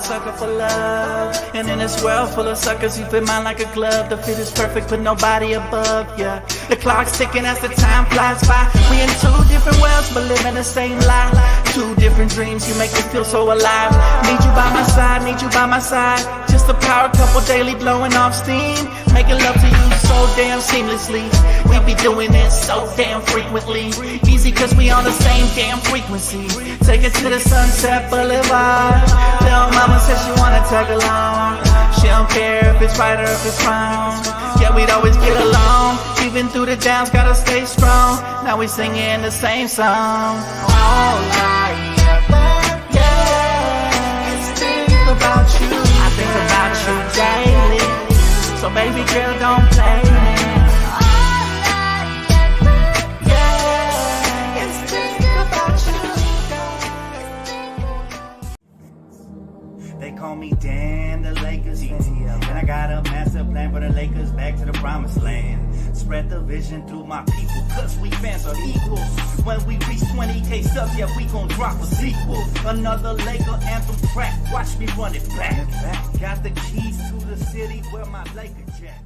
sucker for love. And in this world full of suckers, you fit mine like a glove. The fit is perfect, but nobody above, yeah. The clock's ticking as the time flies by. We in two different worlds, but living the same life. Two different dreams, you make me feel so alive. Need you by my side, need you by my side. Just a power couple daily blowing off steam. Making love to you so damn seamlessly. We be doing it so damn frequently. Easy cause we on the same damn frequency. Take it to the Sunset Boulevard. Little mama says she wanna tag along. She don't care if it's right or if it's wrong. Yeah, we'd always get along. Even through the downs, gotta stay strong. Now we singing the same song. All I ever, yeah, is think about you. I think about you daily. So baby girl, don't play me. They call me Dan, the Lakers DTLF. And I got a master plan for the Lakers back to the promised land. Spread the vision through my people, cause we fans are equal. When we reach 20K subs, yeah, we gon' drop a sequel. Another Laker anthem track, watch me run it back. Got the keys to the city where my Laker jack.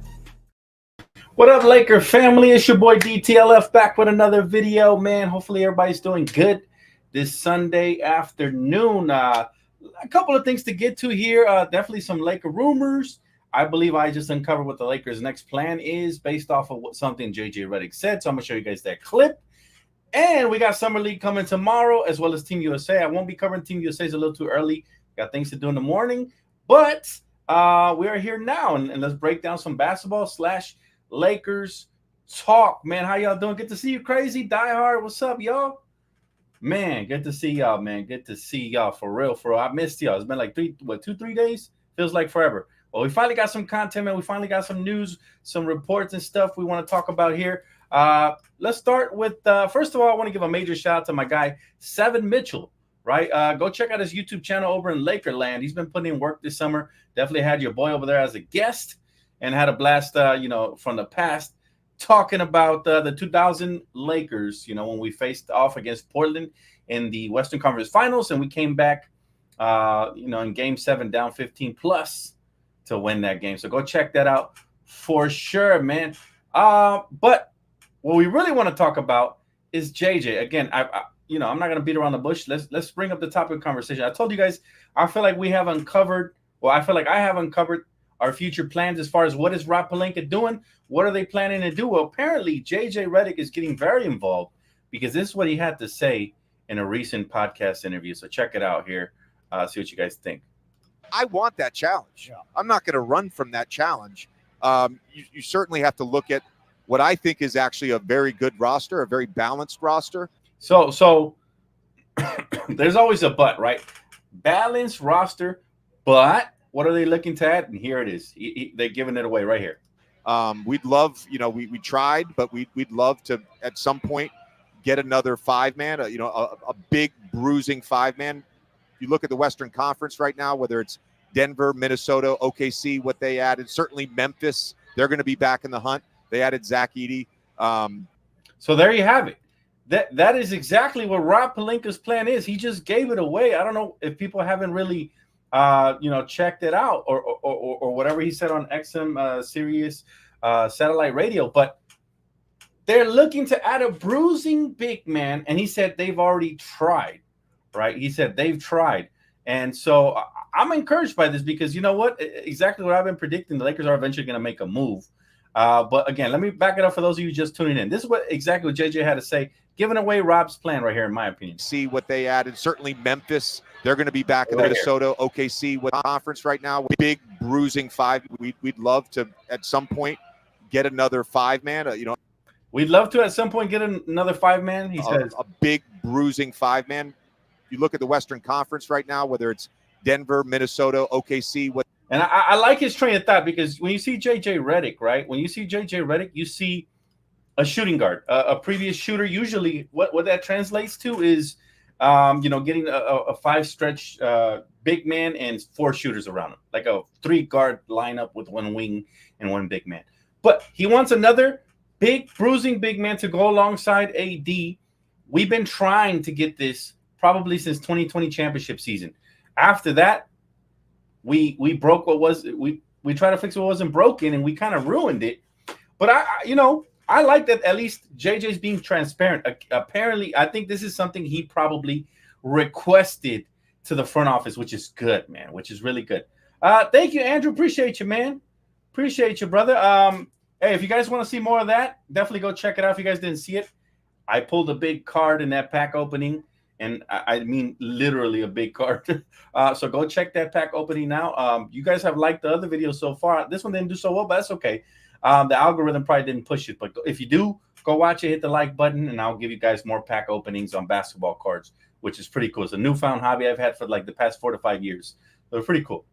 What up, Laker family? It's your boy DTLF back with another video, man. Hopefully everybody's doing good this Sunday afternoon. A couple of things to get to here. Definitely some Laker rumors. I believe I just uncovered what the Lakers' next plan is based off of something JJ Redick said. So I'm going to show you guys that clip. And we got Summer League coming tomorrow as well as Team USA. I won't be covering Team USA. It's a little too early. Got things to do in the morning. But we are here now. And let's break down some basketball / Lakers talk. Man, how y'all doing? Good to see you, Crazy Die Hard. What's up, y'all? Man, good to see y'all, man. Good to see y'all for real. I missed y'all. It's been like 2-3 days. Feels like forever. Well, we finally got some content, man. We finally got some news, some reports and stuff we want to talk about here. Let's start with, first of all, I want to give a major shout out to my guy, Seven Mitchell, right? Go check out his YouTube channel over in Lakerland. He's been putting in work this summer. Definitely had your boy over there as a guest and had a blast, from the past. Talking about the 2000 Lakers, when we faced off against Portland in the Western Conference Finals, and we came back, in Game 7 down 15 plus to win that game. So go check that out for sure, man. But what we really want to talk about is JJ. Again, I'm not going to beat around the bush. Let's bring up the topic of conversation. I told you guys, I feel like I have uncovered our future plans as far as what is Rob Pelinka doing? What are they planning to do? Well, apparently, JJ Redick is getting very involved because this is what he had to say in a recent podcast interview. So check it out here. See what you guys think. I want that challenge. Yeah. I'm not going to run from that challenge. You certainly have to look at what I think is actually a very good roster, a very balanced roster. So there's always a but, right? Balanced roster, but what are they looking to add? And here it is. They're giving it away right here. We'd love, we tried, but we'd love to at some point get another 5-man, a big bruising 5-man. You look at the Western Conference right now, whether it's Denver, Minnesota, OKC, what they added, certainly Memphis, they're going to be back in the hunt. They added Zach Edey. So there you have it. That is exactly what Rob Pelinka's plan is. He just gave it away. I don't know if people haven't really checked it out or whatever he said on XM Sirius satellite radio, but they're looking to add a bruising big man, and he said they've already tried, right? He said they've tried. And so I'm encouraged by this because you know what? Exactly what I've been predicting. The Lakers are eventually going to make a move. But again, let me back it up for those of you just tuning in. This is exactly what JJ had to say, giving away Rob's plan right here, in my opinion. See what they added. Certainly Memphis, they're going to be back in the Minnesota, OKC, what conference right now. Big bruising 5. We'd love to at some point get another 5-man. We'd love to at some point get another 5-man. He says a big bruising 5-man. You look at the Western Conference right now, whether it's Denver, Minnesota, OKC, what. And I like his train of thought because when you see JJ Redick, right? When you see JJ Redick, you see a shooting guard, a previous shooter. Usually, what that translates to is, getting a 5-stretch big man and 4 shooters around him, like a 3-guard lineup with 1 wing and 1 big man. But he wants another big bruising big man to go alongside AD. We've been trying to get this probably since 2020 championship season. After that, we broke what was we tried to fix what wasn't broken, and we kind of ruined it. But I like that at least JJ's being transparent. Apparently, I think this is something he probably requested to the front office, which is good, man, which is really good. Thank you, Andrew. Appreciate you, man. Appreciate you, brother. Hey, if you guys want to see more of that, definitely go check it out if you guys didn't see it. I pulled a big card in that pack opening, and I mean literally a big card. So go check that pack opening now. You guys have liked the other videos so far. This one didn't do so well, but that's okay. The algorithm probably didn't push it, but if you do, go watch it, hit the like button, and I'll give you guys more pack openings on basketball cards, which is pretty cool. It's a newfound hobby I've had for like the past 4 to 5 years. They're pretty cool.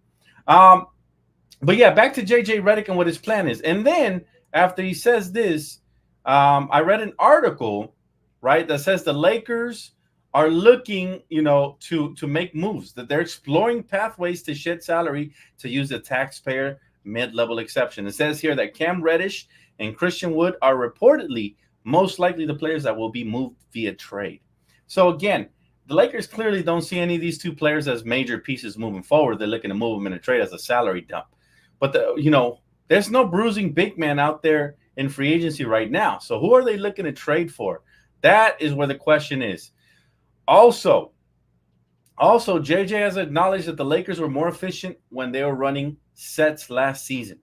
But yeah, back to JJ Redick and what his plan is. And then after he says this, I read an article, right, that says the Lakers are looking, to make moves, that they're exploring pathways to shed salary to use the taxpayer mid-level exception. It says here that Cam Reddish and Christian Wood are reportedly most likely the players that will be moved via trade. So again, the Lakers clearly don't see any of these two players as major pieces moving forward. They're looking to move them in a trade as a salary dump. But there's no bruising big man out there in free agency right now. So who are they looking to trade for? That is where the question is. Also, JJ has acknowledged that the Lakers were more efficient when they were running sets last season.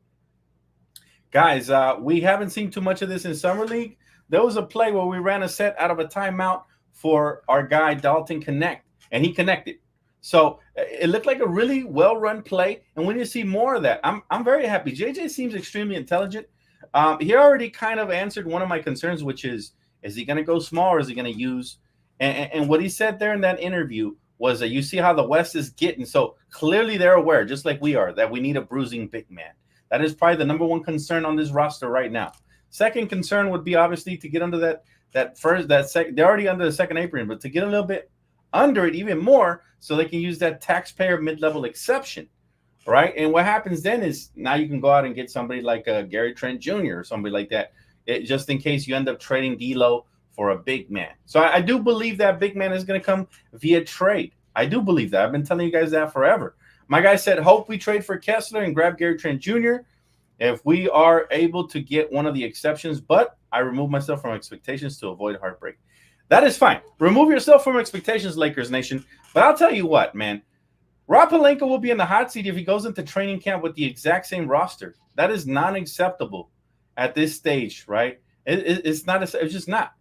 Guys, we haven't seen too much of this in Summer League. There was a play where we ran a set out of a timeout for our guy Dalton Connect, and he connected. So it looked like a really well-run play, and we need to see more of that. I'm very happy. JJ seems extremely intelligent. He already kind of answered one of my concerns, which is he going to go small or is he going to use? And what he said there in that interview was that you see how the West is getting. So clearly they're aware, just like we are, that we need a bruising big man. That is probably the number one concern on this roster right now. Second concern would be obviously to get under they're already under the second apron, but to get a little bit under it even more so they can use that taxpayer mid-level exception, right? And what happens then is now you can go out and get somebody like Gary Trent Jr. or somebody like that, just in case you end up trading D'Lo for a big man. So I do believe that big man is going to come via trade. I do believe that. I've been telling you guys that forever. My guy said, hope we trade for Kessler and grab Gary Trent Jr. if we are able to get one of the exceptions, but I remove myself from expectations to avoid heartbreak. That is fine. Remove yourself from expectations, Lakers Nation. But I'll tell you what, man. Rob Pelinka will be in the hot seat if he goes into training camp with the exact same roster. That is non-acceptable at this stage, right? It's just not.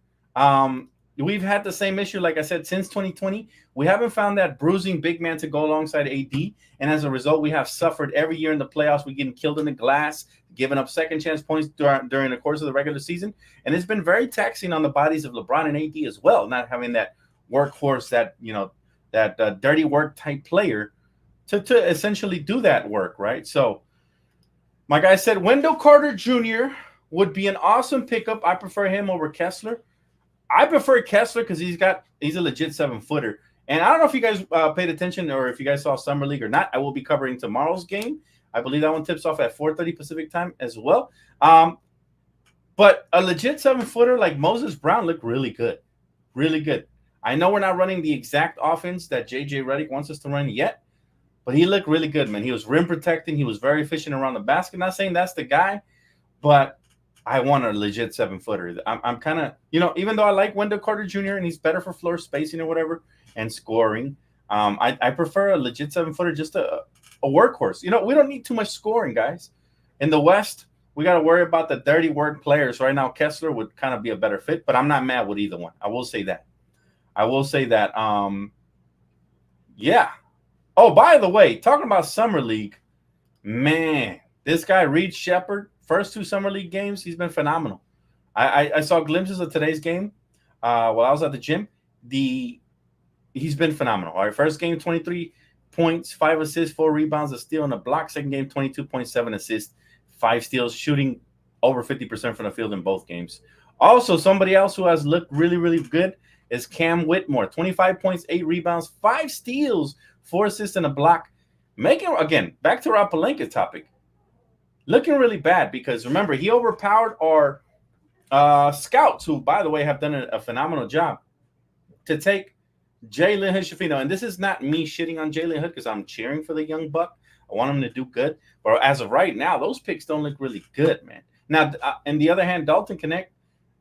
We've had the same issue, like I said, since 2020. We haven't found that bruising big man to go alongside AD, and as a result, we have suffered every year in the playoffs. We're getting killed in the glass, giving up second chance points during the course of the regular season, and it's been very taxing on the bodies of LeBron and AD as well, not having that workhorse, that dirty work type player to essentially do that work, right? So my guy said Wendell Carter Jr. would be an awesome pickup. I prefer him over Kessler. I prefer Kessler because he's a legit 7-footer. And I don't know if you guys paid attention or if you guys saw Summer League or not. I will be covering tomorrow's game. I believe that one tips off at 4:30 Pacific time as well. But a legit 7-footer like Moses Brown looked really good. Really good. I know we're not running the exact offense that JJ Redick wants us to run yet, but he looked really good, man. He was rim protecting. He was very efficient around the basket. Not saying that's the guy, but I want a legit 7-footer. I'm kind of, even though I like Wendell Carter Jr. and he's better for floor spacing or whatever and scoring, I prefer a legit 7-footer, just a workhorse. We don't need too much scoring, guys. In the West, we got to worry about the dirty work players. Right now, Kessler would kind of be a better fit, but I'm not mad with either one. I will say that. Yeah. Oh, by the way, talking about Summer League, man, this guy, Reed Shepherd, first 2 Summer League games, he's been phenomenal. I saw glimpses of today's game while I was at the gym. He's been phenomenal. All right, first game, 23 points, 5 assists, 4 rebounds, a steal, and a block. Second game, 22.7 assists, 5 steals, shooting over 50% from the field in both games. Also, somebody else who has looked really, really good is Cam Whitmore. 25 points, 8 rebounds, 5 steals, 4 assists, and a block. Again, back to Rob Pelinka's topic. Looking really bad because, remember, he overpowered our scouts, who, by the way, have done a phenomenal job, to take Jalen Hood-Schifino. And this is not me shitting on Jalen Hood because I'm cheering for the young buck. I want him to do good. But as of right now, those picks don't look really good, man. Now, on the other hand, Dalton Connect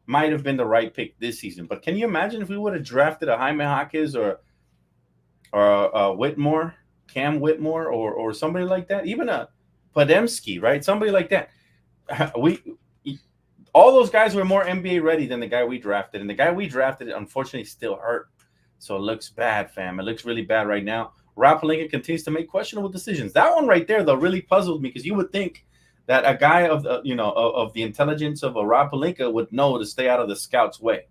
might have been the right pick this season. But can you imagine if we would have drafted a Jaime Jaquez or Whitmore, Cam Whitmore, or somebody like that, even a Podemski, right? Somebody like that. All those guys were more NBA ready than the guy we drafted, and the guy we drafted, unfortunately, still hurt. So it looks bad, fam. It looks really bad right now. Rob Pelinka continues to make questionable decisions. That one right there, though, really puzzled me because you would think that a guy of the, of the intelligence of a Rob Pelinka would know to stay out of the scouts' way.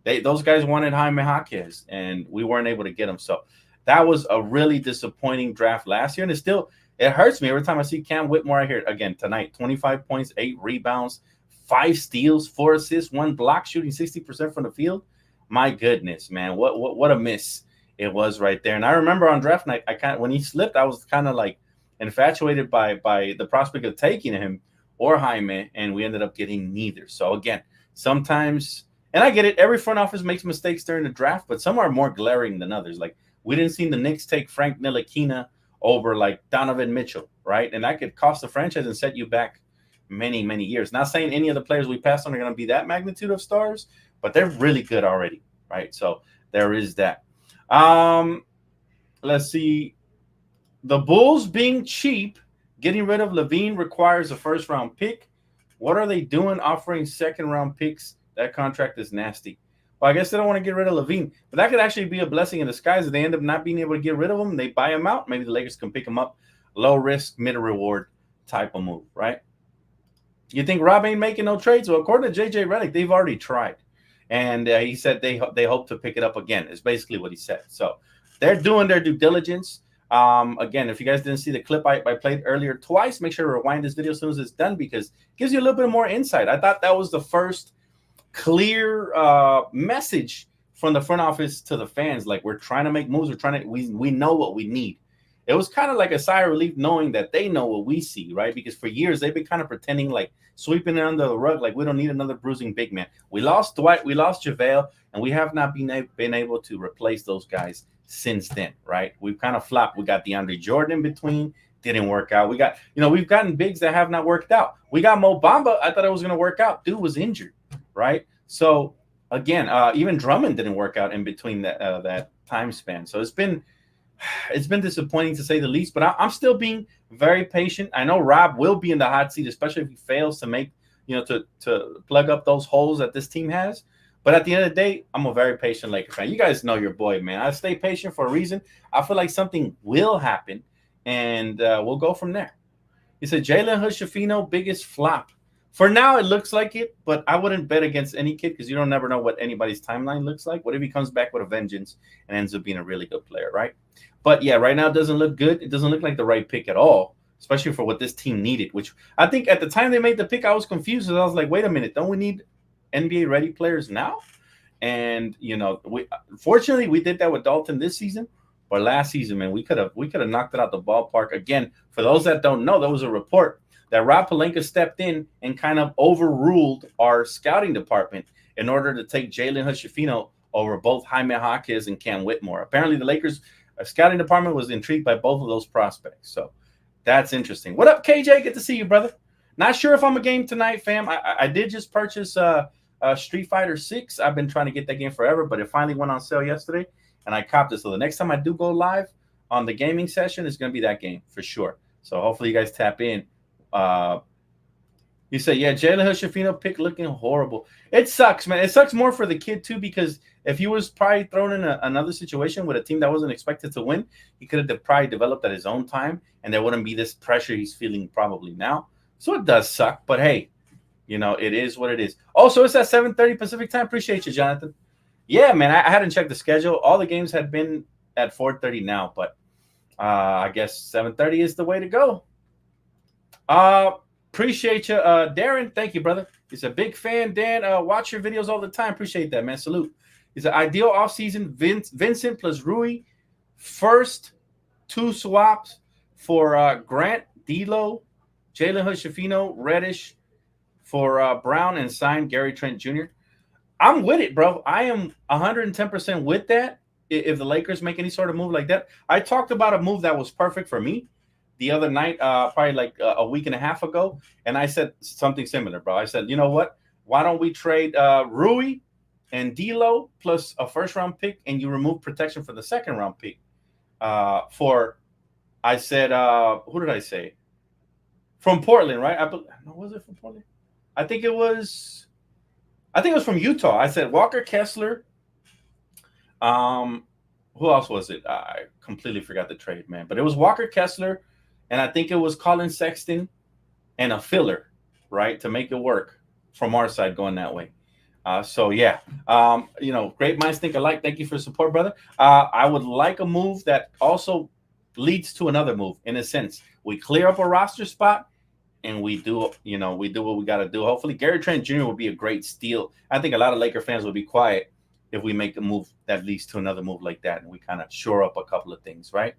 Those guys wanted Jaime Jaquez, and we weren't able to get him. So that was a really disappointing draft last year, and it hurts me every time I see Cam Whitmore out here again tonight. 25 points, 8 rebounds, 5 steals, 4 assists, 1 block, shooting 60% from the field. My goodness, man, what a miss it was right there. And I remember on draft night, when he slipped, I was kind of like infatuated by the prospect of taking him or Jaime, and we ended up getting neither. So again, sometimes, and I get it, every front office makes mistakes during the draft, but some are more glaring than others. Like we didn't see the Knicks take Frank Ntilikina over like Donovan Mitchell, right? And that could cost the franchise and set you back many, many years. Not saying any of the players we passed on are going to be that magnitude of stars, but they're really good already, right? So there is that. Let's see. The Bulls being cheap, getting rid of Levine requires a first-round pick. What are they doing offering second-round picks? That contract is nasty. Well, I guess they don't want to get rid of Levine, but that could actually be a blessing in disguise. If they end up not being able to get rid of him, they buy him out. Maybe the Lakers can pick him up. Low risk, mid reward type of move, right? You think Rob ain't making no trades? Well, according to JJ Redick, they've already tried, and he said they hope to pick it up again. Is basically what he said. So they're doing their due diligence. Again, if you guys didn't see the clip I played earlier twice, make sure to rewind this video as soon as it's done because it gives you a little bit more insight. I thought that was the first clear message from the front office to the fans. Like, we're trying to make moves. We know what we need. It was kind of like a sigh of relief knowing that they know what we see, right? Because for years they've been kind of pretending, like sweeping it under the rug, like we don't need another bruising big man. We lost Dwight, we lost JaVale, and we have not been able to replace those guys since then, right? We've kind of flopped. We got DeAndre Jordan in between, didn't work out. We got, we've gotten bigs that have not worked out. We got Mo Bamba. I thought it was going to work out. Dude was injured, right? So again, even Drummond didn't work out in between that time span. So it's been disappointing to say the least, but I'm still being very patient. I know Rob will be in the hot seat, especially if he fails to make, to plug up those holes that this team has. But at the end of the day, I'm a very patient Lakers fan. You guys know your boy, man. I stay patient for a reason. I feel like something will happen, and we'll go from there. He said, Jalen Hood-Schifino, biggest flop. For now, it looks like it, but I wouldn't bet against any kid because you don't never know what anybody's timeline looks like. What if he comes back with a vengeance and ends up being a really good player, right? But, yeah, right now it doesn't look good. It doesn't look like the right pick at all, especially for what this team needed, which I think at the time they made the pick, I was confused. I was like, wait a minute, don't we need NBA-ready players now? And, fortunately, we did that with Dalton this season. But last season, man, we could have knocked it out the ballpark. Again, for those that don't know, there was a report that Rob Pelinka stepped in and kind of overruled our scouting department in order to take Jalen Hood-Schifino over both Jaime Jaquez and Cam Whitmore. Apparently, the Lakers scouting department was intrigued by both of those prospects. So that's interesting. What up, KJ? Good to see you, brother. Not sure if I'm a game tonight, fam. I did just purchase Street Fighter 6. I've been trying to get that game forever, but it finally went on sale yesterday, and I copped it. So the next time I do go live on the gaming session, it's going to be that game for sure. So hopefully you guys tap in. You say, yeah, Jalen Hood-Schifino pick looking horrible. It sucks, man. It sucks more for the kid, too, because if he was probably thrown in another situation with a team that wasn't expected to win, he could have probably developed at his own time, and there wouldn't be this pressure he's feeling probably now. So it does suck, but hey, it is what it is. Also, it's at 7:30 Pacific time. Appreciate you, Jonathan. Yeah, man, I hadn't checked the schedule. All the games had been at 4:30 now, but I guess 7:30 is the way to go. Appreciate you, Darren. Thank you, brother. He's a big fan, Dan. Watch your videos all the time. Appreciate that, man. Salute. He's an ideal offseason. Vincent plus Rui. First 2 swaps for Grant, D'Lo, Jalen Hood-Schifino, Reddish for Brown, and signed Gary Trent Jr. I'm with it, bro. I am 110% with that. If the Lakers make any sort of move like that, I talked about a move that was perfect for me. the other night, probably like a week and a half ago, and I said something similar, bro. I said, you know what? Why don't we trade Rui and D'Lo plus a first-round pick, and you remove protection for the second-round pick? I said, who did I say? From Portland, right? Was it from Portland? I think it was from Utah. I said Walker Kessler. Who else was it? I completely forgot the trade, man. But it was Walker Kessler, and I think it was Colin Sexton and a filler, right, to make it work from our side going that way. So yeah, great minds think alike. Thank you for support, brother. I would like a move that also leads to another move. In a sense, we clear up a roster spot, and we do what we got to do. Hopefully, Gary Trent Jr. would be a great steal. I think a lot of Laker fans would be quiet if we make a move that leads to another move like that, and we kind of shore up a couple of things, right?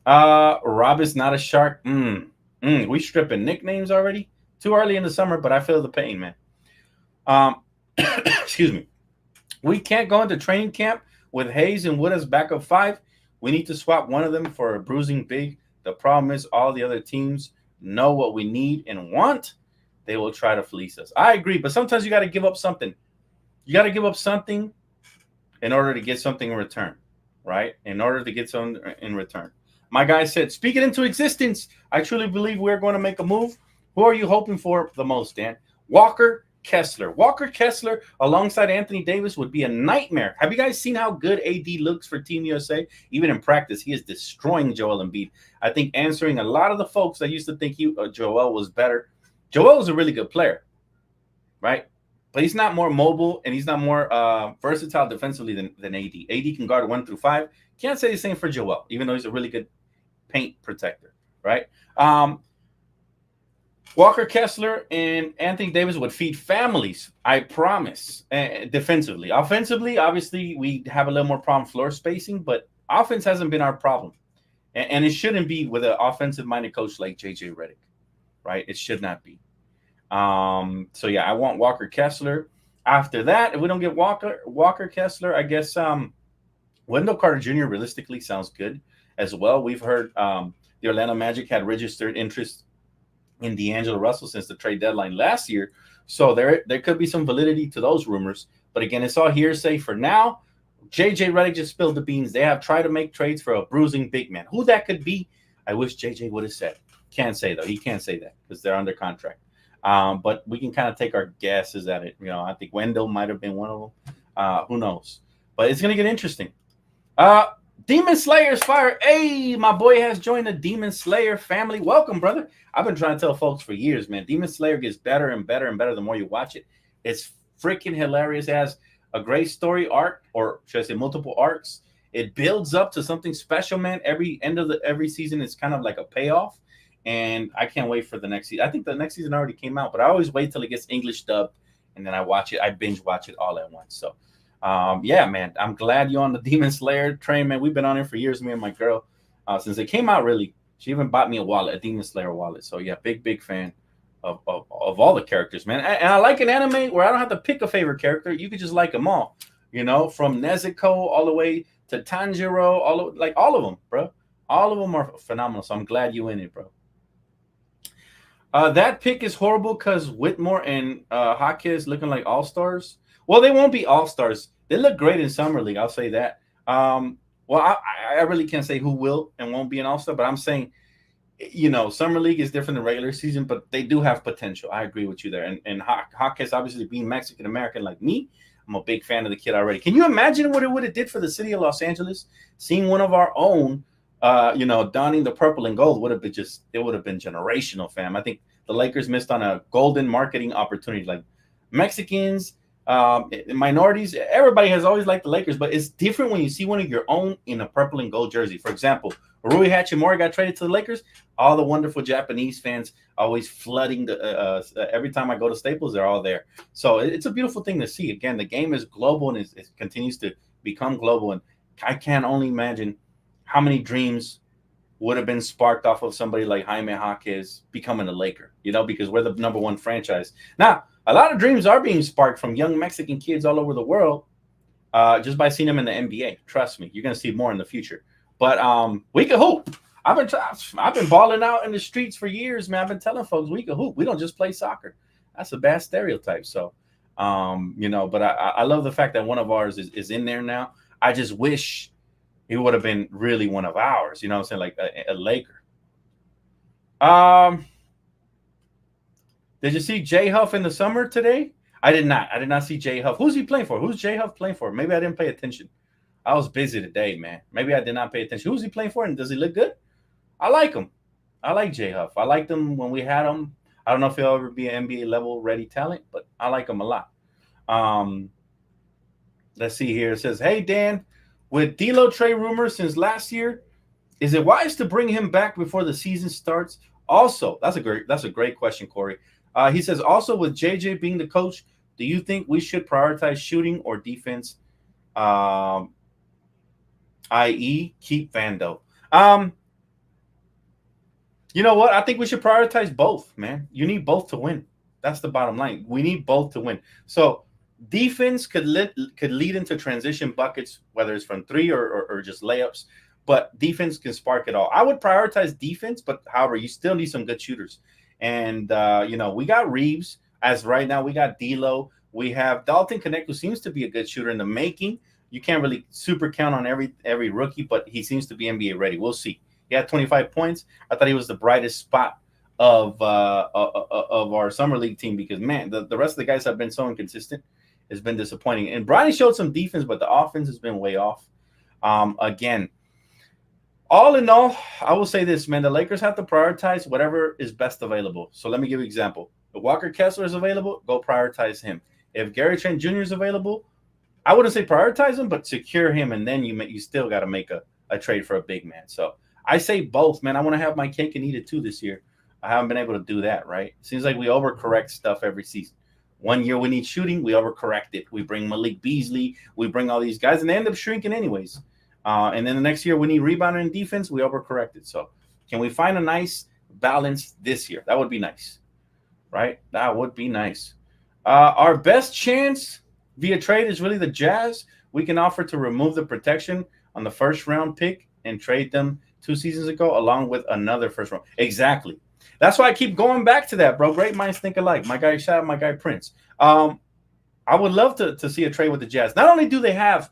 Rob is not a shark. We stripping nicknames already. Too early in the summer, but I feel the pain, man. Excuse me. We can't go into training camp with Hayes and Wood as backup 5. We need to swap one of them for a bruising big. The problem is all the other teams know what we need and want. They will try to fleece us. I agree, but sometimes you got to give up something. You got to give up something in order to get something in return, right? In order to get something in return. My guy said, speak it into existence. I truly believe we're going to make a move. Who are you hoping for the most, Dan? Walker Kessler. Walker Kessler alongside Anthony Davis would be a nightmare. Have you guys seen how good AD looks for Team USA? Even in practice, he is destroying Joel Embiid. I think answering a lot of the folks that used to think Joel was better. Joel was a really good player, right? But he's not more mobile, and he's not more versatile defensively than AD. AD can guard 1 through 5. Can't say the same for Joel, even though he's a really good paint protector, right? Walker Kessler and Anthony Davis would feed families, I promise, defensively. Offensively, obviously, we have a little more problem floor spacing, but offense hasn't been our problem. And it shouldn't be with an offensive-minded coach like JJ Redick, right? It should not be. So, yeah, I want Walker Kessler. After that, if we don't get Walker Kessler, I guess Wendell Carter Jr. realistically sounds good as well. We've heard the Orlando Magic had registered interest in D'Angelo Russell since the trade deadline last year. So there could be some validity to those rumors. But again, it's all hearsay for now. JJ Redick just spilled the beans. They have tried to make trades for a bruising big man. Who that could be, I wish JJ would have said. Can't say, though. He can't say that because they're under contract. But we can kind of take our guesses at it. I think Wendell might have been one of them. Who knows? But it's going to get interesting. Demon Slayer's fire. Hey, my boy has joined the Demon Slayer family. Welcome, brother. I've been trying to tell folks for years, man. Demon Slayer gets better and better and better the more you watch it. It's freaking hilarious. It has a great story arc, or should I say multiple arcs. It builds up to something special, man. Every end of every season is kind of like a payoff. And I can't wait for the next season. I think the next season already came out, but I always wait till it gets English dubbed, and then I watch it. I binge watch it all at once. So, yeah, man, I'm glad you're on the Demon Slayer train, man. We've been on it for years, me and my girl, since it came out, really. She even bought me a wallet, a Demon Slayer wallet. So, yeah, big fan of all the characters, man. And I like an anime where I don't have to pick a favorite character. You could just like them all, from Nezuko all the way to Tanjiro, all of them, bro. All of them are phenomenal. So I'm glad you in it, bro. That pick is horrible because Whitmore and Hawkins looking like all-stars. Well, they won't be all-stars. They look great in Summer League. I'll say that. Well, I really can't say who will and won't be an all-star, but I'm saying, Summer League is different than regular season, but they do have potential. I agree with you there. And Hawkins, obviously being Mexican-American like me, I'm a big fan of the kid already. Can you imagine what it would have did for the city of Los Angeles? Seeing one of our own donning the purple and gold would have been generational, fam. I think the Lakers missed on a golden marketing opportunity. Like Mexicans, minorities, everybody has always liked the Lakers, but it's different when you see one of your own in a purple and gold jersey. For example, Rui Hachimura got traded to the Lakers. All the wonderful Japanese fans always flooding every time I go to Staples, they're all there. So it's a beautiful thing to see. Again, the game is global and it continues to become global. And I can't only imagine how many dreams would have been sparked off of somebody like Jaime Jaquez becoming a Laker, because we're the number one franchise. Now, a lot of dreams are being sparked from young Mexican kids all over the world just by seeing them in the NBA. Trust me, you're going to see more in the future. But we can hope. I've been balling out in the streets for years, man. I've been telling folks we can hoop. We don't just play soccer. That's a bad stereotype. So, but I love the fact that one of ours is in there now. I just wish it would have been really one of ours. You know what I'm saying? Like a Laker. Did you see J Huff in the summer today? I did not. I did not see J Huff. Who's he playing for? Who's J Huff playing for? Maybe I didn't pay attention. I was busy today, man. Maybe I did not pay attention. Who's he playing for? And does he look good? I like him. I like J Huff. I liked him when we had him. I don't know if he'll ever be an NBA level ready talent, but I like him a lot. Let's see here. It says, hey, Dan, with D'Lo trade rumors since last year, is it wise to bring him back before the season starts? Also, that's a great question, Corey. He says, also with JJ being the coach, do you think we should prioritize shooting or defense, i.e. keep Vando? You know what? I think we should prioritize both, man. You need both to win. That's the bottom line. We need both to win. So defense could lead into transition buckets, whether it's from three or just layups. But defense can spark it all. I would prioritize defense, but however, you still need some good shooters. And, we got Reeves. As right now, we got D'Lo. We have Dalton Connect, who seems to be a good shooter in the making. You can't really super count on every rookie, but he seems to be NBA ready. We'll see. He had 25 points. I thought he was the brightest spot of our summer league team because, man, the rest of the guys have been so inconsistent. It's been disappointing. And Bronny showed some defense, but the offense has been way off. Again, all in all, I will say this, man. The Lakers have to prioritize whatever is best available. So let me give you an example. If Walker Kessler is available, go prioritize him. If Gary Trent Jr. is available, I wouldn't say prioritize him, but secure him, and then you still got to make a trade for a big man. So I say both, man. I want to have my cake and eat it too this year. I haven't been able to do that, right? It seems like we overcorrect stuff every season. One year we need shooting, we overcorrect it. We bring Malik Beasley, we bring all these guys, and they end up shrinking anyways. And then the next year we need rebounding and defense, we overcorrect it. So can we find a nice balance this year? That would be nice, right? That would be nice. Our best chance via trade is really the Jazz. We can offer to remove the protection on the first round pick and trade them 2 seasons ago, along with another first round. Exactly. That's why I keep going back to that, bro. Great minds think alike. My guy, shout out my guy Prince. I would love to see a trade with the Jazz. Not only do they have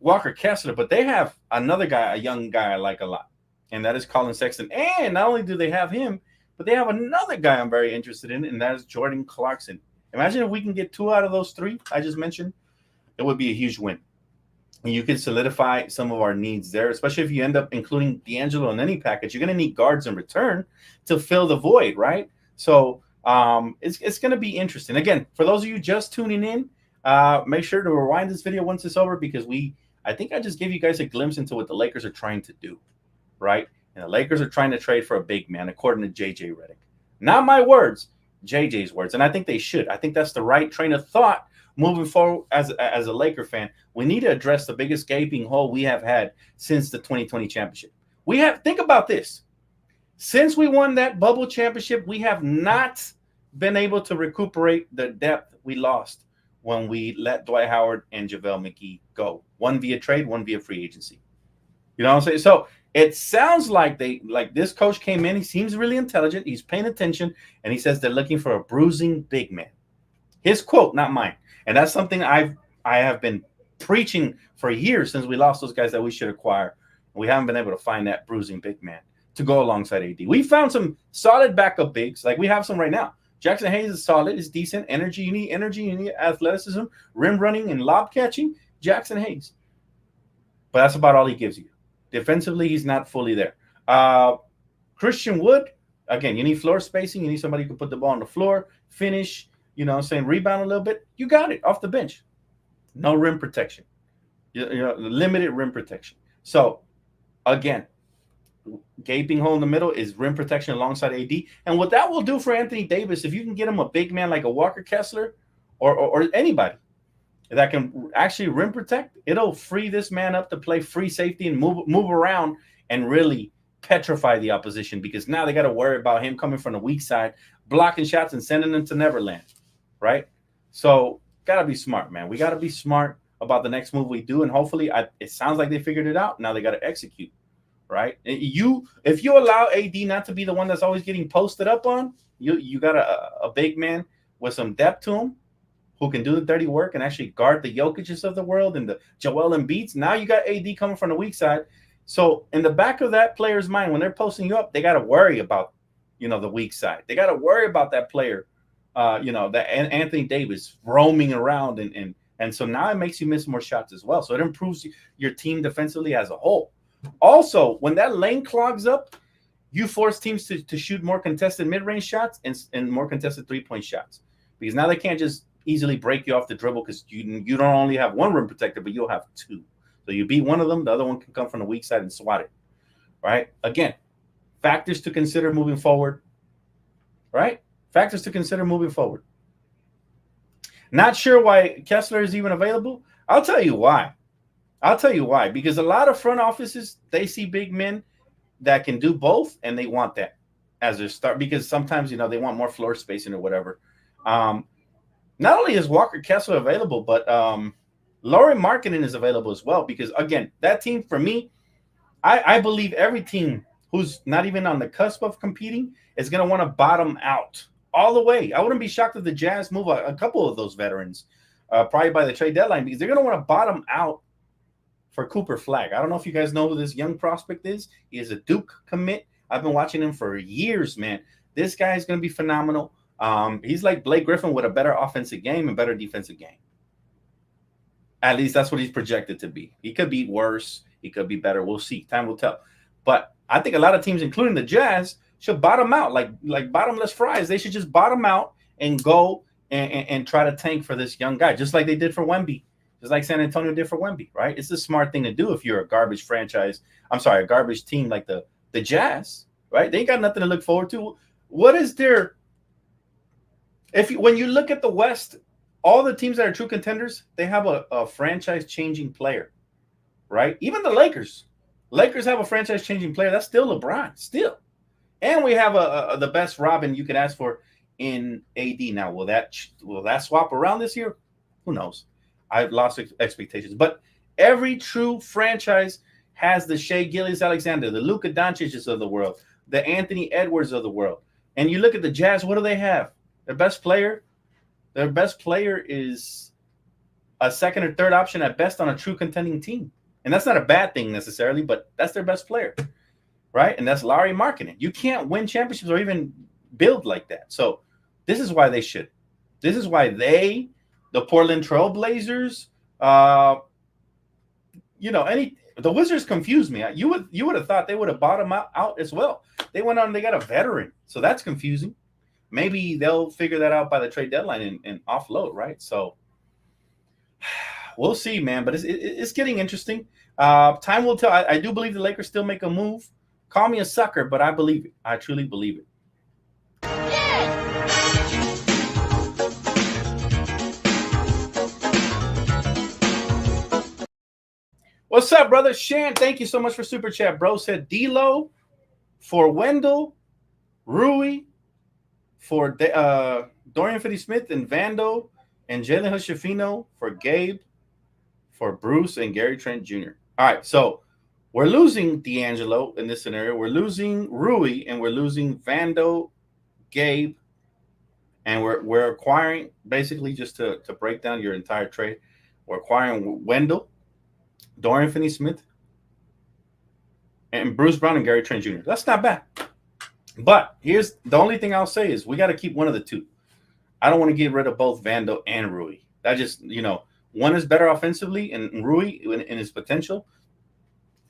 Walker Kessler, but they have another guy, a young guy I like a lot, and that is Colin Sexton. And not only do they have him, but they have another guy I'm very interested in, and that is Jordan Clarkson. Imagine if we can get 2 out of those 3 I just mentioned. It would be a huge win. And you can solidify some of our needs there, especially if you end up including D'Angelo in any package. You're going to need guards in return to fill the void, right? So it's going to be interesting. Again, for those of you just tuning in, make sure to rewind this video once it's over because I think I just gave you guys a glimpse into what the Lakers are trying to do, right? And the Lakers are trying to trade for a big man, according to JJ Redick. Not my words, JJ's words. And I think they should. I think that's the right train of thought moving forward as a Laker fan. We need to address the biggest gaping hole we have had since the 2020 championship. Think about this. Since we won that bubble championship, we have not been able to recuperate the depth we lost when we let Dwight Howard and JaVale McGee go. One via trade, one via free agency. You know what I'm saying? So it sounds like this coach came in. He seems really intelligent. He's paying attention, and he says they're looking for a bruising big man. His quote, not mine. And that's something I have been preaching for years since we lost those guys that we should acquire. We haven't been able to find that bruising big man to go alongside AD. We found some solid backup bigs, like we have some right now. Jackson Hayes is solid, is decent. Energy, you need athleticism, rim running, and lob catching. Jackson Hayes. But that's about all he gives you. Defensively, he's not fully there. Christian Wood, again, you need floor spacing. You need somebody who can put the ball on the floor, finish, rebound a little bit. You got it off the bench. No rim protection. Limited rim protection. So, again, gaping hole in the middle is rim protection alongside AD. And what that will do for Anthony Davis, if you can get him a big man like a Walker Kessler or anybody that can actually rim protect, it'll free this man up to play free safety and move around and really petrify the opposition because now they got to worry about him coming from the weak side, blocking shots and sending them to Neverland, right? So got to be smart, man. We got to be smart about the next move we do, and hopefully it sounds like they figured it out. Now they got to execute. right? If you allow AD not to be the one that's always getting posted up on, you got a big man with some depth to him who can do the dirty work and actually guard the Jokic's of the world and the Joel Embiid's. Now you got AD coming from the weak side. So in the back of that player's mind, when they're posting you up, they got to worry about, the weak side. They got to worry about that player, that Anthony Davis roaming around. And so now it makes you miss more shots as well. So it improves your team defensively as a whole. Also, when that lane clogs up, you force teams to shoot more contested mid-range shots and more contested three-point shots. Because now they can't just easily break you off the dribble because you don't only have one rim protector, but you'll have two. So you beat one of them, the other one can come from the weak side and swat it, right? Again, factors to consider moving forward, right? Factors to consider moving forward. Not sure why Kessler is even available. I'll tell you why. Because a lot of front offices, they see big men that can do both, and they want that as their start because sometimes, they want more floor spacing or whatever. Not only is Walker Kessler available, but Lauri Markkanen is available as well because, again, that team, for me, I believe every team who's not even on the cusp of competing is going to want to bottom out all the way. I wouldn't be shocked if the Jazz move a couple of those veterans probably by the trade deadline because they're going to want to bottom out for Cooper Flagg. I don't know if you guys know who this young prospect is. He is a Duke commit. I've been watching him for years, man. This guy is going to be phenomenal. He's like Blake Griffin with a better offensive game and better defensive game. At least that's what he's projected to be. He could be worse. He could be better. We'll see. Time will tell. But I think a lot of teams, including the Jazz, should bottom out like bottomless fries. They should just bottom out and go and try to tank for this young guy, just like they did for Wemby, just like San Antonio did for Wemby, right? It's a smart thing to do if you're a garbage franchise. I'm sorry, a garbage team like the Jazz, right? They ain't got nothing to look forward to. What is their when you look at the West, all the teams that are true contenders, they have a franchise-changing player, right? Even the Lakers. Lakers have a franchise-changing player. That's still LeBron, still. And we have the best Robin you could ask for in AD. Now, will that swap around this year? Who knows? I've lost expectations. But every true franchise has the Shai Gilgeous-Alexander, the Luka Doncic's of the world, the Anthony Edwards of the world. And you look at the Jazz, what do they have? Their best player is a second or third option at best on a true contending team. And that's not a bad thing necessarily, but that's their best player, right? And that's Lauri Markkanen. You can't win championships or even build like that. So this is why they should. This is why the Portland Trailblazers, the Wizards confused me. You would have thought they would have bottomed out as well. They went on, they got a veteran. So that's confusing. Maybe they'll figure that out by the trade deadline and offload, right? So we'll see, man. But it's getting interesting. Time will tell. I do believe the Lakers still make a move. Call me a sucker, but I believe it. I truly believe it. What's up, brother? Shan, thank you so much for Super Chat, bro. Said D'Lo for Wendell, Rui for Dorian Finney-Smith and Vando, and Jalen Hood-Schifino for Gabe, for Bruce and Gary Trent Jr. All right, so we're losing D'Angelo in this scenario. We're losing Rui, and we're losing Vando, Gabe, and we're acquiring, basically just to break down your entire trade, we're acquiring Wendell, Dorian Finney-Smith, and Bruce Brown and Gary Trent Jr. That's not bad. But here's the only thing I'll say is we got to keep one of the two. I don't want to get rid of both Vando and Rui. That just, one is better offensively and Rui in his potential.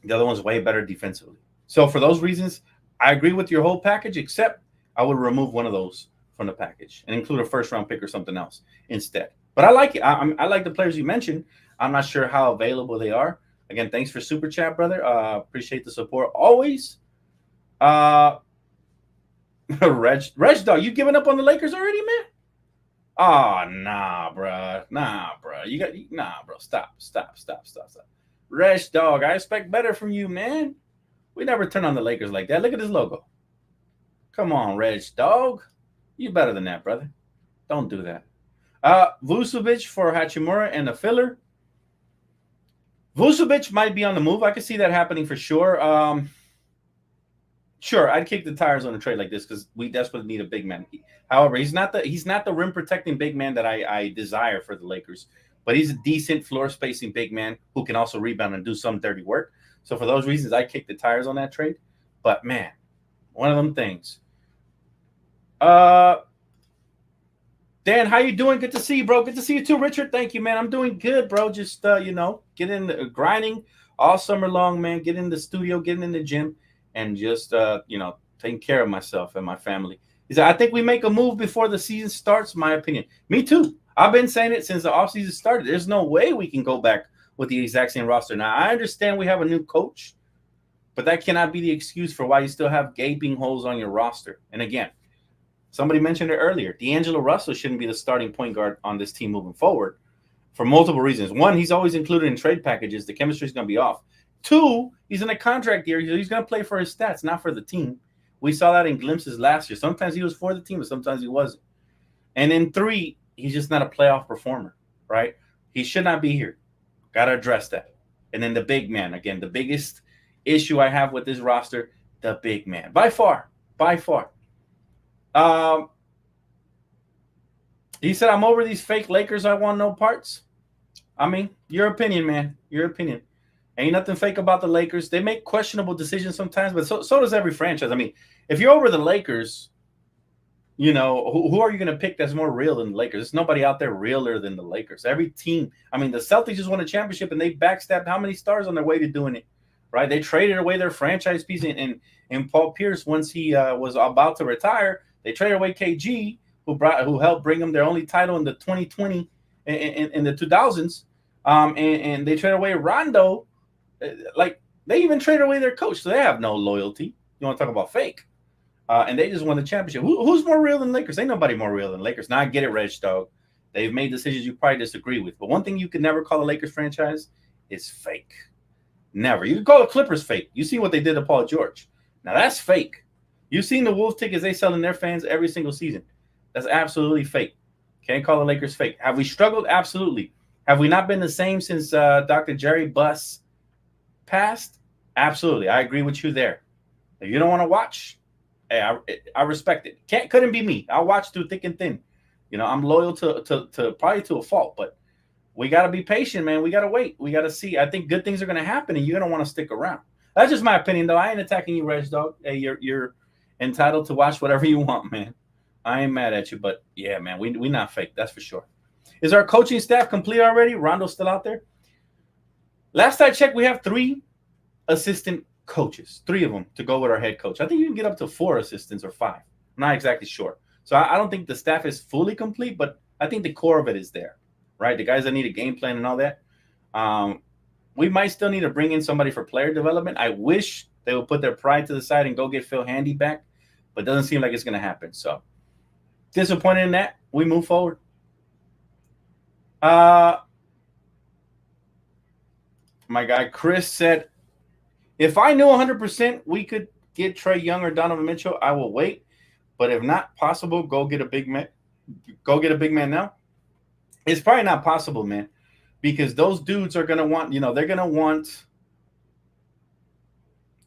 The other one's way better defensively. So for those reasons, I agree with your whole package, except I would remove one of those from the package and include a first-round pick or something else instead. But I like it. I like the players you mentioned. I'm not sure how available they are. Again, thanks for Super Chat, brother. Appreciate the support always. Reg Dog, you giving up on the Lakers already, man? Oh, nah, bro. Bro. Stop. Reg Dog, I expect better from you, man. We never turn on the Lakers like that. Look at this logo. Come on, Reg Dog. You better than that, brother. Don't do that. Vucevic for Hachimura and a filler. Vucevic might be on the move. I can see that happening for sure. Sure, I'd kick the tires on a trade like this because we desperately need a big man. However, he's not the rim protecting big man that I desire for the Lakers, but he's a decent floor spacing big man who can also rebound and do some dirty work. So for those reasons, I kick the tires on that trade. But man, one of them things. Dan, how you doing? Good to see you, bro. Good to see you too, Richard. Thank you, man. I'm doing good, bro. Just getting grinding all summer long, man. Getting in the studio, getting in the gym, and just taking care of myself and my family. He said, I think we make a move before the season starts. My opinion. Me too. I've been saying it since the offseason started. There's no way we can go back with the exact same roster. Now, I understand we have a new coach, but that cannot be the excuse for why you still have gaping holes on your roster. And again, somebody mentioned it earlier. D'Angelo Russell shouldn't be the starting point guard on this team moving forward for multiple reasons. One, he's always included in trade packages. The chemistry is going to be off. Two, he's in a contract year. He's going to play for his stats, not for the team. We saw that in glimpses last year. Sometimes he was for the team, but sometimes he wasn't. And then three, he's just not a playoff performer, right? He should not be here. Got to address that. And then the big man, again, the biggest issue I have with this roster, the big man. By far. He said, I'm over these fake Lakers. I want no parts. I mean, your opinion, man. Your opinion. Ain't nothing fake about the Lakers. They make questionable decisions sometimes, but so does every franchise. I mean, if you're over the Lakers, who are you going to pick that's more real than the Lakers? There's nobody out there realer than the Lakers. Every team. I mean, the Celtics just won a championship, and they backstabbed how many stars on their way to doing it, right? They traded away their franchise piece in Paul Pierce once he was about to retire. They traded away KG, who helped bring them their only title in the 2020 in the 2000s. And they traded away Rondo. Like, they even traded away their coach, so they have no loyalty. You want to talk about fake? And they just won the championship. Who's more real than Lakers? Ain't nobody more real than Lakers. Now, I get it, Reg Dog. They've made decisions you probably disagree with. But one thing you can never call a Lakers franchise is fake. Never. You can call the Clippers fake. You see what they did to Paul George. Now, that's fake. You've seen the Wolves tickets they sell in their fans every single season. That's absolutely fake. Can't call the Lakers fake. Have we struggled? Absolutely. Have we not been the same since Dr. Jerry Buss passed? Absolutely. I agree with you there. If you don't want to watch, hey, I respect it. Couldn't be me. I'll watch through thick and thin. I'm loyal to probably to a fault, but we got to be patient, man. We got to wait. We got to see. I think good things are going to happen, and you're going to want to stick around. That's just my opinion, though. I ain't attacking you, Reg Dog. Hey, you're entitled to watch whatever you want, man. I ain't mad at you, but yeah, man, we not fake. That's for sure. Is our coaching staff complete already? Rondo's still out there? Last I checked, we have 3 assistant coaches, 3 of them to go with our head coach. I think you can get up to 4 assistants or 5. I'm not exactly sure. So I don't think the staff is fully complete, but I think the core of it is there, right? The guys that need a game plan and all that. We might still need to bring in somebody for player development. I wish they would put their pride to the side and go get Phil Handy back, but it doesn't seem like it's going to happen. So disappointed in that. We move forward. My guy Chris said, if I knew 100% we could get Trae Young or Donovan Mitchell, I will wait. But if not possible, go get a big man. Go get a big man now. It's probably not possible, man, because those dudes are going to want, they're going to want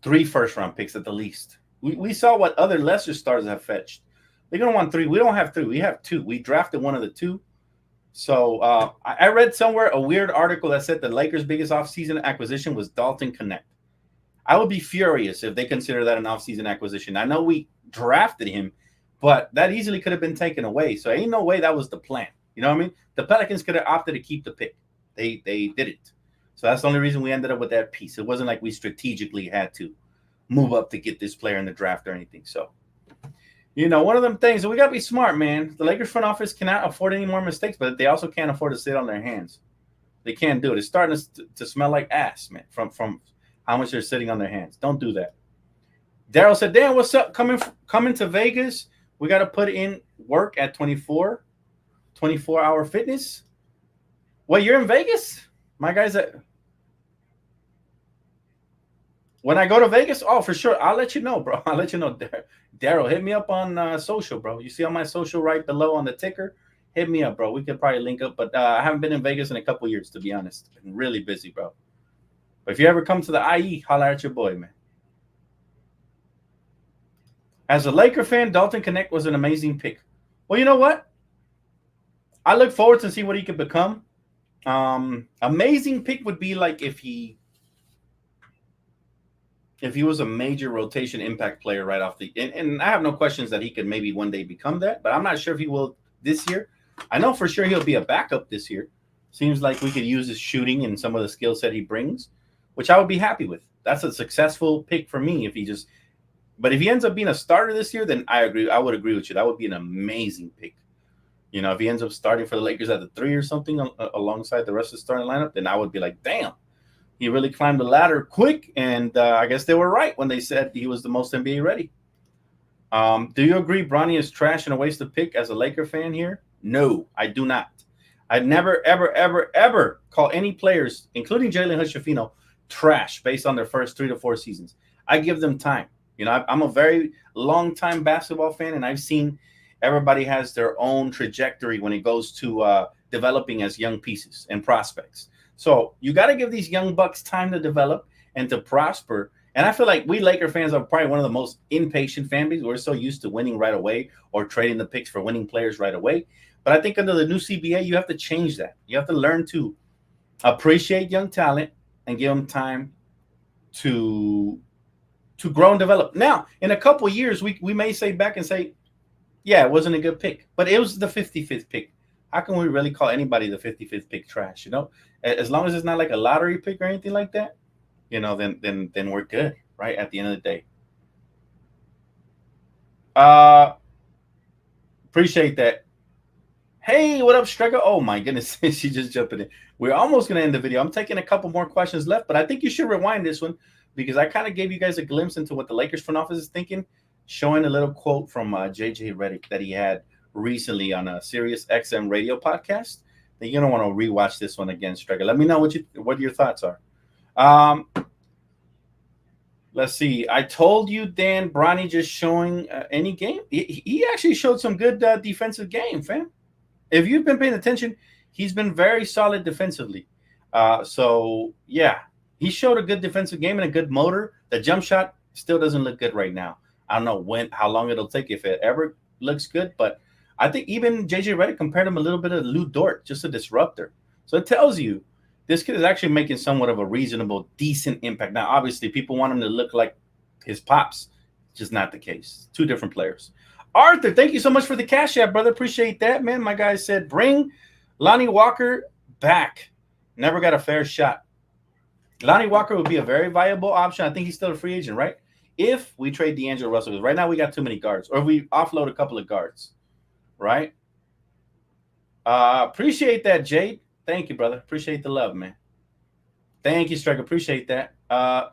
3 first-round picks at the least. We saw what other lesser stars have fetched. They're going to want 3. We don't have 3. We have 2. We drafted one of the 2. So I read somewhere a weird article that said the Lakers' biggest offseason acquisition was Dalton Connect. I would be furious if they consider that an offseason acquisition. I know we drafted him, but that easily could have been taken away. So ain't no way that was the plan. You know what I mean? The Pelicans could have opted to keep the pick. They didn't. So that's the only reason we ended up with that piece. It wasn't like we strategically had to move up to get this player in the draft or anything. So, one of them things, we got to be smart, man. The Lakers front office cannot afford any more mistakes, but they also can't afford to sit on their hands. They can't do it. It's starting to smell like ass, man, from how much they're sitting on their hands. Don't do that. Daryl said, Dan, what's up? Coming to Vegas. We got to put in work at 24-hour fitness. Well, you're in Vegas? My guys when I go to Vegas, oh, for sure. I'll let you know, bro. I'll let you know. Daryl, hit me up on social, bro. You see on my social right below on the ticker? Hit me up, bro. We could probably link up, but I haven't been in Vegas in a couple years, to be honest. Been really busy, bro. But if you ever come to the IE, holler at your boy, man. As a Laker fan, Dalton Connect was an amazing pick. Well, you know what? I look forward to see what he could become. Amazing pick would be like if he was a major rotation impact player right off the and I have no questions that he could maybe one day become that, but I'm not sure if he will this year. I know for sure he'll be a backup this year. Seems like we could use his shooting and some of the skill set he brings, which I would be happy with. That's a successful pick for me but if he ends up being a starter this year, then I agree. I would agree with you. That would be an amazing pick. You know, if he ends up starting for the Lakers at the 3 or something alongside the rest of the starting lineup, then I would be like, damn, he really climbed the ladder quick. And I guess they were right when they said he was the most NBA ready. Do you agree Bronny is trash and a waste of pick as a Laker fan here? No, I do not. I'd never, ever, ever, ever call any players, including Jalen Hood-Schifino, trash based on their first 3 to 4 seasons. I give them time. You know, I'm a very long-time basketball fan, and I've seen everybody has their own trajectory when it goes to developing as young pieces and prospects. So you got to give these young bucks time to develop and to prosper. And I feel like we Laker fans are probably one of the most impatient fan bases. We're so used to winning right away or trading the picks for winning players right away. But I think under the new CBA, you have to change that. You have to learn to appreciate young talent and give them time to grow and develop. Now, in a couple of years, we may say back and say, yeah, it wasn't a good pick, but it was the 55th pick. How can we really call anybody the 55th pick trash? You know, as long as it's not like a lottery pick or anything like that, you know, then we're good, right? At the end of the day. Appreciate that. Hey, what up, Striker? Oh my goodness, she just jumping in. We're almost gonna end the video. I'm taking a couple more questions left, but I think you should rewind this one because I kind of gave you guys a glimpse into what the Lakers front office is thinking, showing a little quote from JJ Redick that he had recently on a Sirius XM radio podcast. Then you're gonna want to rewatch this one again, Striker. Let me know what your thoughts are. Let's see. I told you, Dan, Bronny just showing any game. He actually showed some good defensive game, fam. If you've been paying attention, he's been very solid defensively. So, yeah, he showed a good defensive game and a good motor. The jump shot still doesn't look good right now. I don't know how long it'll take, if it ever looks good. But I think even J.J. Redick compared him a little bit of Lou Dort, just a disruptor. So it tells you this kid is actually making somewhat of a reasonable, decent impact. Now, obviously, people want him to look like his pops. Just not the case. Two different players. Arthur, thank you so much for the cash app, brother. Appreciate that, man. My guy said, bring Lonnie Walker back. Never got a fair shot. Lonnie Walker would be a very viable option. I think he's still a free agent, right? If we trade D'Angelo Russell, because right now we got too many guards, or if we offload a couple of guards, right? Appreciate that, Jade. Thank you, brother. Appreciate the love, man. Thank you, Striker. Appreciate that.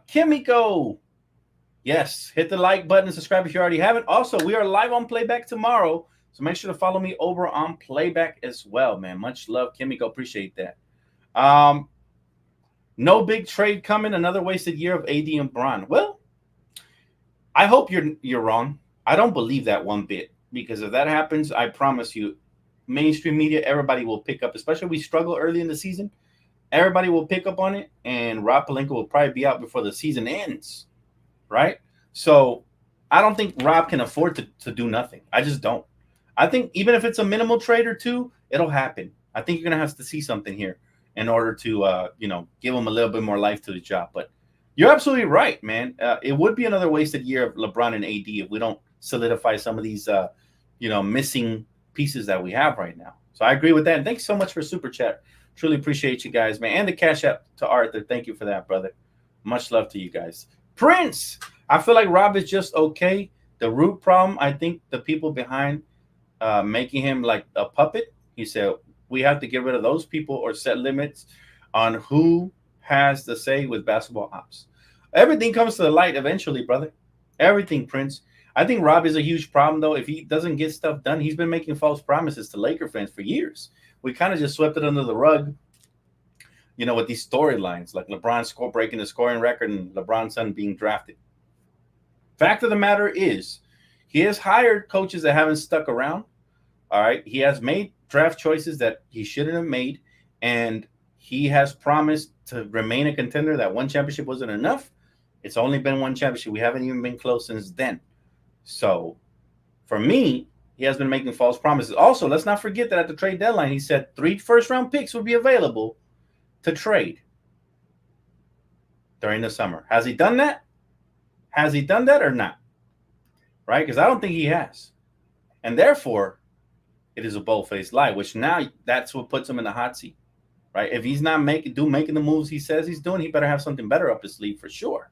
Kimiko. Yes, hit the like button and subscribe if you already haven't. Also, we are live on Playback tomorrow, so make sure to follow me over on Playback as well, man. Much love, Kimiko. Appreciate that. No big trade coming. Another wasted year of AD and Bron. Well, I hope you're wrong. I don't believe that one bit, because if that happens, I promise you, mainstream media, everybody will pick up, especially if we struggle early in the season. Everybody will pick up on it, and Rob Pelinka will probably be out before the season ends. Right? So I don't think Rob can afford to do nothing. I just don't. I think even if it's a minimal trade or two, it'll happen. I think you're going to have to see something here in order to, give him a little bit more life to the job. But you're absolutely right, man. It would be another wasted year of LeBron and AD if we don't solidify some of these, missing pieces that we have right now. So I agree with that. And thanks so much for Super Chat. Truly appreciate you guys, man. And the cash app to Arthur. Thank you for that, brother. Much love to you guys. Prince, I feel like Rob is just okay. The root problem, I think the people behind making him like a puppet, he said, we have to get rid of those people or set limits on who has the say with basketball ops. Everything comes to the light eventually, brother. Everything, Prince. I think Rob is a huge problem, though. If he doesn't get stuff done, he's been making false promises to Laker fans for years. We kind of just swept it under the rug. With these storylines, like LeBron breaking the scoring record and LeBron's son being drafted. Fact of the matter is, he has hired coaches that haven't stuck around. All right. He has made draft choices that he shouldn't have made. And he has promised to remain a contender. That one championship wasn't enough. It's only been one championship. We haven't even been close since then. So for me, he has been making false promises. Also, let's not forget that at the trade deadline, he said 3 first-round picks would be available to trade during the summer. Has he done that? Has he done that or not? Right? Because I don't think he has. And therefore, it is a bold-faced lie, which now that's what puts him in the hot seat. Right? If he's not making the moves he says he's doing, he better have something better up his sleeve for sure.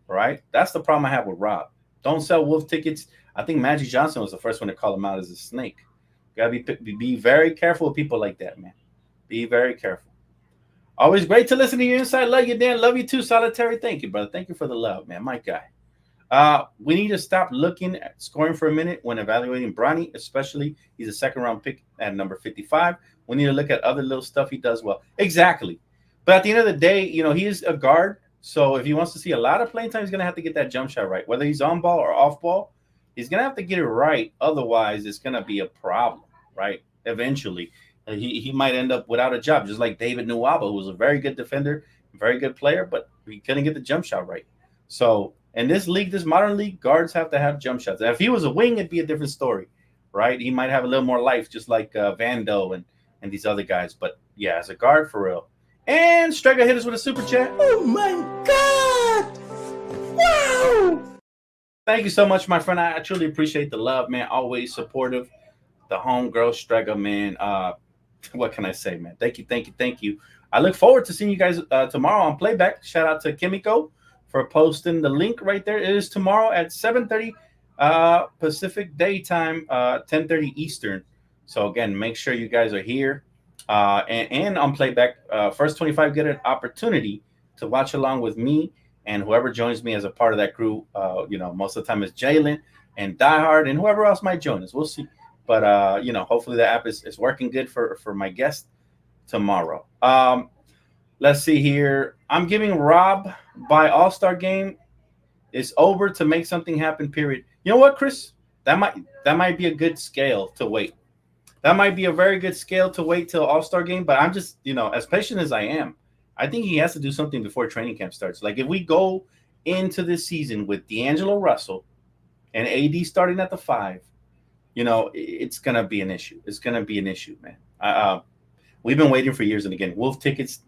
Right? That's the problem I have with Rob. Don't sell wolf tickets. I think Magic Johnson was the first one to call him out as a snake. You gotta be very careful with people like that, man. Be very careful. Always great to listen to your insight. Love you, Dan. Love you too, Solitary. Thank you, brother. Thank you for the love, man. My guy. We need to stop looking at scoring for a minute when evaluating Bronny, especially he's a second-round pick at number 55. We need to look at other little stuff he does well. Exactly. But at the end of the day, he is a guard. So if he wants to see a lot of playing time, he's going to have to get that jump shot right. Whether he's on ball or off ball, he's going to have to get it right. Otherwise, it's going to be a problem, right? Eventually, he might end up without a job, just like David Nwaba, who was a very good defender, very good player, but he couldn't get the jump shot right. So in this league, this modern league, guards have to have jump shots. And if he was a wing, it'd be a different story, right? He might have a little more life, just like Vando and these other guys. But yeah, as a guard, for real. And Strega hit us with a super chat. Oh my God! Wow! Thank you so much, my friend. I truly appreciate the love, man. Always supportive. The homegirl Strega, man. What can I say, man? Thank you. I look forward to seeing you guys tomorrow on Playback. Shout out to Kimiko for posting the link right there. It is tomorrow at 7:30 Pacific Daytime, 10:30 Eastern. So again, make sure you guys are here. And on Playback, first 25 get an opportunity to watch along with me and whoever joins me as a part of that crew. Most of the time it's Jalen and Diehard and whoever else might join us. We'll see. But hopefully the app is working good for my guest tomorrow. Let's see here. I'm giving Rob by All-Star game. It's over to make something happen, period. You know what, Chris? That might be a good scale to wait. That might be a very good scale to wait till All-Star game, but I'm just, as patient as I am, I think he has to do something before training camp starts. Like if we go into this season with D'Angelo Russell and AD starting at the 5, it's going to be an issue. It's going to be an issue, man. We've been waiting for years. And again, wolf tickets,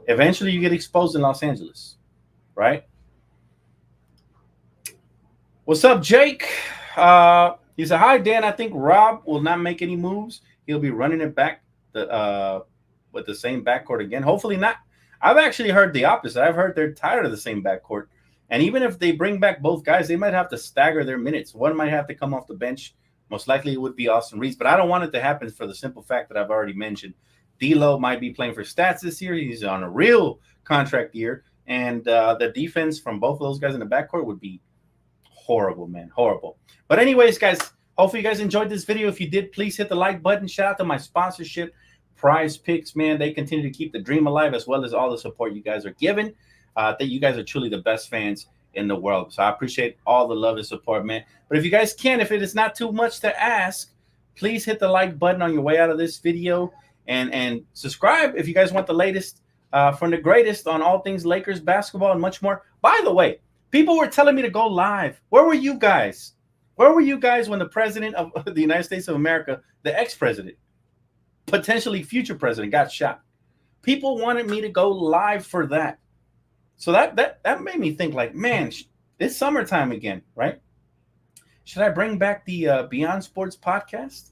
eventually you get exposed in Los Angeles, right? What's up, Jake? He said, hi, Dan. I think Rob will not make any moves. He'll be running it back with the same backcourt again. Hopefully not. I've actually heard the opposite. I've heard they're tired of the same backcourt. And even if they bring back both guys, they might have to stagger their minutes. One might have to come off the bench. Most likely it would be Austin Reeves. But I don't want it to happen for the simple fact that I've already mentioned. D'Lo might be playing for stats this year. He's on a real contract year. And the defense from both of those guys in the backcourt would be horrible, man. Horrible. But anyways, guys, hopefully you guys enjoyed this video. If you did, please hit the like button. Shout out to my sponsorship, Prize Picks, man. They continue to keep the dream alive as well as all the support you guys are giving. I think you guys are truly the best fans in the world. So I appreciate all the love and support, man. But if you guys can, if it is not too much to ask, please hit the like button on your way out of this video and subscribe if you guys want the latest from the greatest on all things Lakers basketball and much more. By the way, people were telling me to go live. Where were you guys? Where were you guys when the president of the United States of America, the ex-president, potentially future president, got shot? People wanted me to go live for that. So that made me think like, man, it's summertime again, right? Should I bring back the Beyond Sports podcast?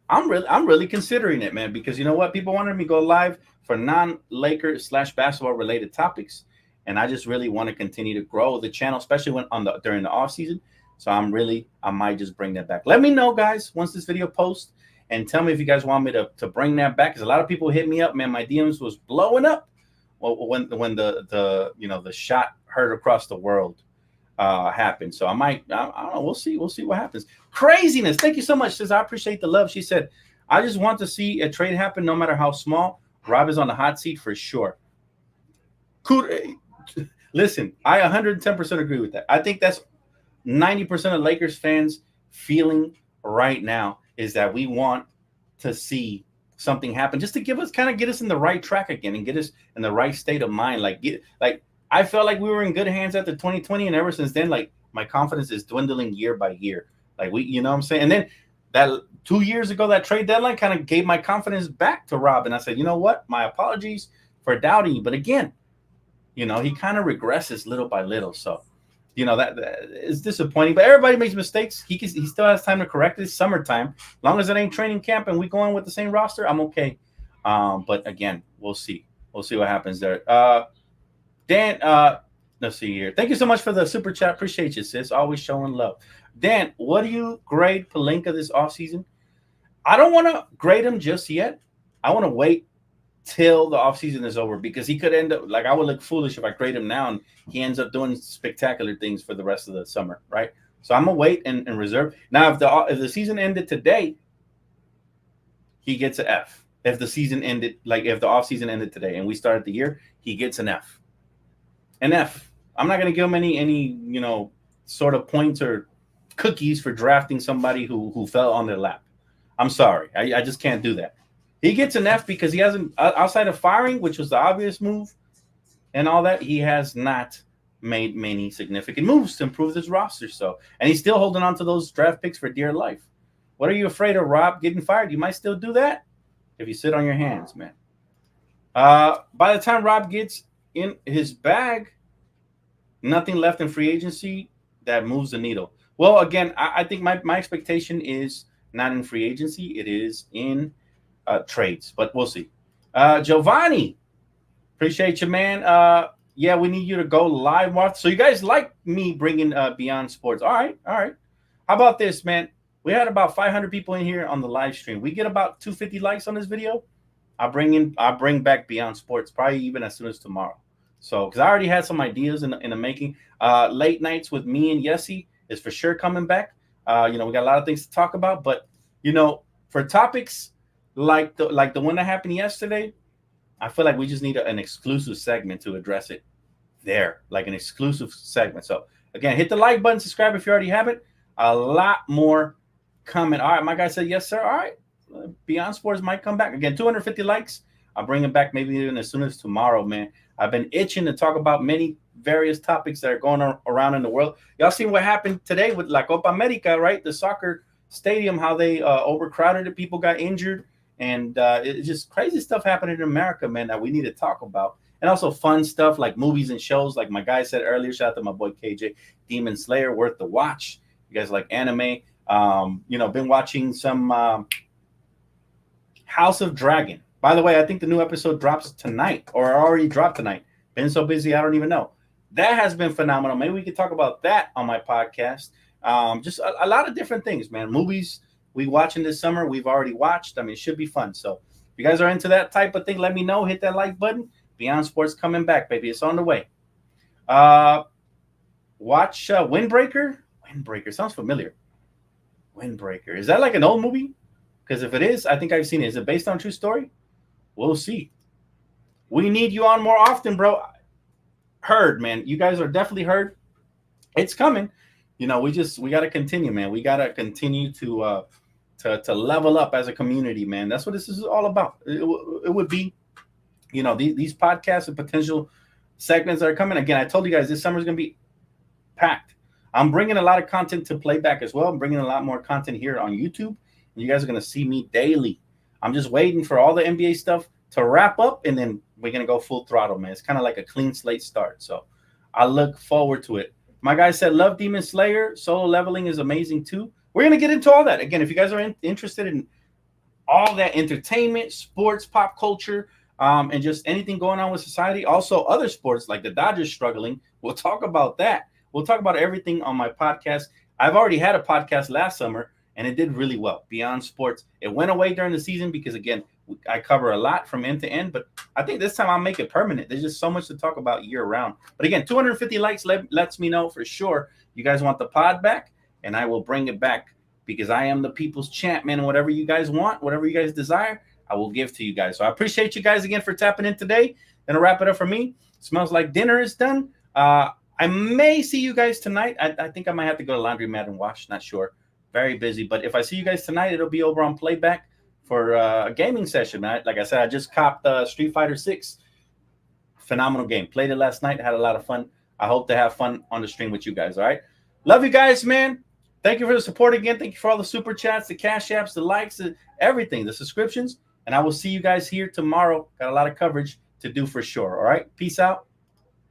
I'm really considering it, man, because you know what? People wanted me to go live for non-Lakers / basketball related topics. And I just really want to continue to grow the channel, especially during the off season. So I might just bring that back. Let me know, guys, once this video posts, and tell me if you guys want me to bring that back. Because a lot of people hit me up, man. My DMs was blowing up when the shot heard across the world happened. So I don't know. We'll see what happens. Craziness. Thank you so much, sis. I appreciate the love. She said, I just want to see a trade happen, no matter how small. Rob is on the hot seat for sure. Listen, I 110% agree with that. I think that's 90% of Lakers fans feeling right now is that we want to see something happen just to get us in the right track again and get us in the right state of mind. Like I felt like we were in good hands after 2020, and ever since then, like my confidence is dwindling year by year. Like you know what I'm saying? And then that 2 years ago, that trade deadline kind of gave my confidence back to Rob. And I said, you know what? My apologies for doubting you. But again, you know, he kind of regresses little by little. So, you know, that is disappointing. But everybody makes mistakes. He still has time to correct it. It's summertime. As long as it ain't training camp and we go in with the same roster, I'm okay. But again, we'll see. We'll see what happens there. Dan, let's see here. Thank you so much for the super chat. Appreciate you, sis. Always showing love. Dan, what do you grade Pelinka this offseason? I don't want to grade him just yet. I want to wait till the offseason is over because he could end up like I would look foolish if I grade him now and he ends up doing spectacular things for the rest of the summer, right? So I'm gonna wait and reserve. Now, if the season ended today, he gets an F. If the season ended, like if the offseason ended today and we started the year, he gets an F. An F. I'm not gonna give him any you know sort of points or cookies for drafting somebody who fell on their lap. I'm sorry. I just can't do that. He gets an F because he hasn't, outside of firing, which was the obvious move and all that, he has not made many significant moves to improve this roster. So, and he's still holding on to those draft picks for dear life. What are you afraid of, Rob, getting fired? You might still do that if you sit on your hands, man. By the time Rob gets in his bag, nothing left in free agency that moves the needle. Well, again, I think my expectation is not in free agency. It is in trades, but we'll see. Giovanni, appreciate you, man. Yeah, we need you to go live, Martha. So you guys like me bringing Beyond Sports. All right. How about this, man? We had about 500 people in here on the live stream. We get about 250 likes on this video. I'll bring back Beyond Sports probably even as soon as tomorrow. So, because I already had some ideas in the making. Late nights with me and Yessie is for sure coming back. You know, we got a lot of things to talk about, but you know, for topics like the one that happened yesterday, I feel like we just need an exclusive segment to address it there, like an exclusive segment. So again, hit the like button, subscribe if you already haven't. A lot more coming. All right, my guy said yes, sir. All right, Beyond Sports might come back again. 250 likes. I'll bring it back maybe even as soon as tomorrow, man. I've been itching to talk about many various topics that are going around in the world. Y'all seen what happened today with La Copa America, right? The soccer stadium, how they overcrowded it. People got injured. And it's just crazy stuff happening in America, man, that we need to talk about. And also fun stuff like movies and shows. Like my guy said earlier, shout out to my boy KJ, Demon Slayer, worth the watch. You guys like anime. You know, been watching some House of Dragon. By the way, I think the new episode drops tonight or already dropped tonight. Been so busy, I don't even know. That has been phenomenal. Maybe we could talk about that on my podcast. Just a lot of different things, man. Movies we watching this summer, we've already watched. I mean, it should be fun. So if you guys are into that type of thing, let me know. Hit that like button. Beyond Sports coming back, baby. It's on the way. Watch Windbreaker. Windbreaker sounds familiar. Windbreaker. Is that like an old movie? Because if it is, I think I've seen it. Is it based on a true story? We'll see. We need you on more often, bro. Heard, man. You guys are definitely heard. It's coming. You know, we got to continue, man. We got to continue to level up as a community, man. That's what this is all about. It would be, you know, these podcasts and potential segments that are coming. Again, I told you guys this summer is going to be packed. I'm bringing a lot of content to playback as well. I'm bringing a lot more content here on YouTube. And you guys are going to see me daily. I'm just waiting for all the NBA stuff to wrap up, and then we're going to go full throttle, man. It's kind of like a clean slate start. So I look forward to it. My guy said, love Demon Slayer. Solo leveling is amazing, too. We're going to get into all that. Again, if you guys are interested in all that entertainment, sports, pop culture, and just anything going on with society, also other sports like the Dodgers struggling, we'll talk about that. We'll talk about everything on my podcast. I've already had a podcast last summer, and it did really well. Beyond Sports. It went away during the season because, again, I cover a lot from end to end, but I think this time I'll make it permanent. There's just so much to talk about year round. But again, 250 likes lets me know for sure you guys want the pod back, and I will bring it back because I am the people's champ, man. Whatever you guys want, whatever you guys desire, I will give to you guys. So I appreciate you guys again for tapping in today. Gonna wrap it up for me. Smells like dinner is done. I may see you guys tonight. I think I might have to go to laundromat and wash. Not sure. Very busy. But if I see you guys tonight, it'll be over on playback for a gaming session. Like I said, I just copped Street Fighter 6. Phenomenal game. Played it last night. Had a lot of fun. I hope to have fun on the stream with you guys. All right. Love you guys, man. Thank you for the support again. Thank you for all the super chats, the cash apps, the likes, everything, the subscriptions. And I will see you guys here tomorrow. Got a lot of coverage to do for sure. All right. Peace out.